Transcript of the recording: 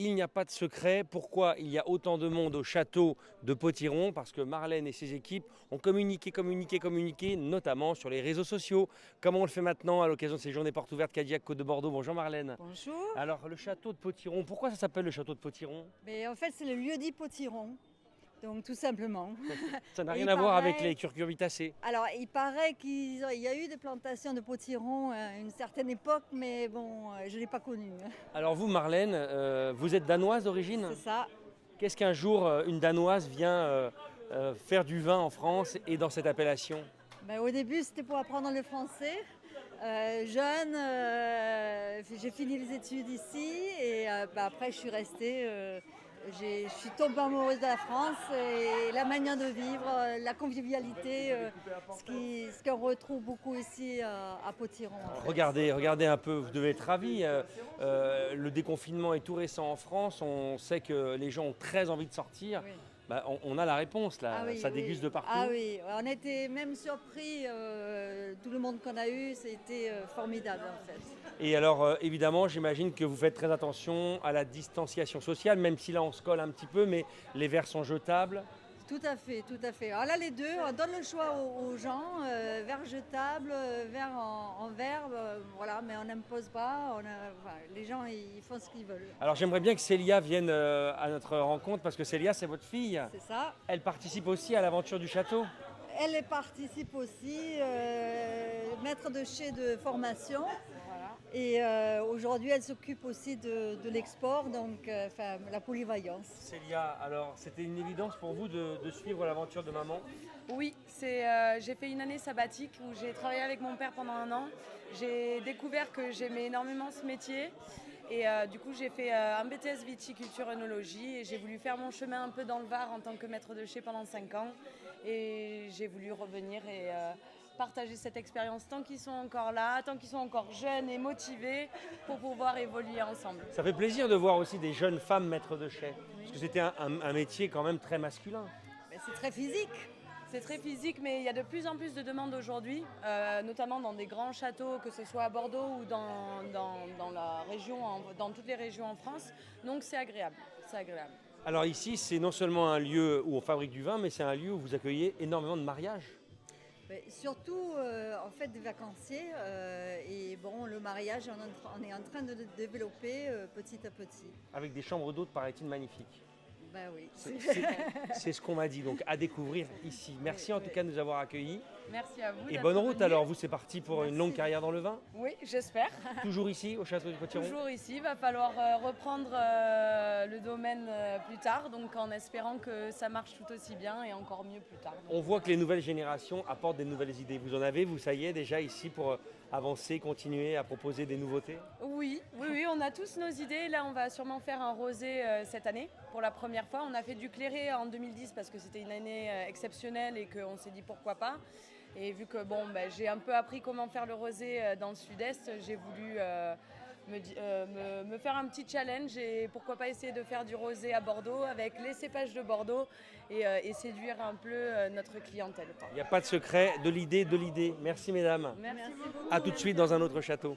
il n'y a pas de secret. Pourquoi il y a autant de monde au château de Potiron? Parce que Marlène et ses équipes ont communiqué, notamment sur les réseaux sociaux. Comme on le fait maintenant à l'occasion de ces journées portes ouvertes Cadillac Côte de Bordeaux. Bonjour Marlène. Bonjour. Alors le château de Potiron, pourquoi ça s'appelle le château de Potiron? Mais en fait, c'est le lieu-dit Potiron, donc tout simplement. Ça n'a Et rien il à voir avec paraît- les cucurbitacées. Alors, il paraît qu'il y a eu des plantations de potirons à une certaine époque, mais bon, je ne l'ai pas connu. Alors vous Marlène, vous êtes danoise d'origine? C'est ça. Qu'est-ce qu'un jour une danoise vient faire du vin en France et dans cette appellation? Ben, au début, c'était pour apprendre le français. Jeune, j'ai fini les études ici et après, je suis restée. Je suis tombée amoureuse de la France et la manière de vivre, la convivialité, ce qu'on retrouve beaucoup ici à Potiron. En fait. Regardez un peu, vous devez être ravis. Le déconfinement est tout récent en France. On sait que les gens ont très envie de sortir. Oui. Bah, on a la réponse là, Ah oui, ça oui. déguste de partout. Ah oui, on était même surpris, tout le monde qu'on a eu, c'était formidable en fait. Et alors évidemment, j'imagine que vous faites très attention à la distanciation sociale, même si là on se colle un petit peu, mais les verres sont jetables. Tout à fait, tout à fait. Alors là, les deux, on donne le choix aux gens, verre jetable, verre en verre, voilà, mais on n'impose pas, enfin, les gens ils font ce qu'ils veulent. Alors j'aimerais bien que Célia vienne à notre rencontre, parce que Célia, c'est votre fille. C'est ça. Elle participe aussi à l'aventure du château. Elle participe aussi, maître de chez de formation. Voilà. Et aujourd'hui, elle s'occupe aussi de l'export, donc la polyvalence. Célia, alors c'était une évidence pour vous de suivre l'aventure de maman? Oui, j'ai fait une année sabbatique où j'ai travaillé avec mon père pendant 1 an. J'ai découvert que j'aimais énormément ce métier et du coup j'ai fait un BTS viticulture œnologie et j'ai voulu faire mon chemin un peu dans le Var en tant que maître de chai pendant 5 ans et j'ai voulu revenir et partager cette expérience tant qu'ils sont encore là, tant qu'ils sont encore jeunes et motivés pour pouvoir évoluer ensemble. Ça fait plaisir de voir aussi des jeunes femmes maîtres de chai, parce que c'était un métier quand même très masculin. Mais c'est très physique. C'est très physique, mais il y a de plus en plus de demandes aujourd'hui, notamment dans des grands châteaux, que ce soit à Bordeaux ou dans la région, dans toutes les régions en France. Donc c'est agréable, c'est agréable. Alors ici, c'est non seulement un lieu où on fabrique du vin, mais c'est un lieu où vous accueillez énormément de mariages. Mais surtout, en fait, des vacanciers. Et bon, le mariage, on est en train de le développer petit à petit. Avec des chambres d'hôtes, paraît-il, magnifiques. Ben oui. C'est ce qu'on m'a dit, donc à découvrir ici. Merci en tout cas de nous avoir accueillis. Merci à vous. Et d'être bonne route venus. alors, vous c'est parti pour une Merci. longue carrière dans le vin? Oui, j'espère. Toujours ici, au château du Potiron? Toujours ici, il va falloir reprendre le domaine plus tard, donc en espérant que ça marche tout aussi bien et encore mieux plus tard. On voit que les nouvelles générations apportent des nouvelles idées. Vous en avez, vous, ça y est, déjà ici pour avancer, continuer à proposer des nouveautés? Oui, on a tous nos idées. Là, on va sûrement faire un rosé cette année pour la première fois. On a fait du clairé en 2010 parce que c'était une année exceptionnelle et qu'on s'est dit pourquoi pas. Et vu que j'ai un peu appris comment faire le rosé dans le sud-est, j'ai voulu me faire un petit challenge et pourquoi pas essayer de faire du rosé à Bordeaux avec les cépages de Bordeaux et séduire un peu notre clientèle. Il n'y a pas de secret, de l'idée. Merci mesdames. Merci beaucoup. À tout de suite dans un autre château.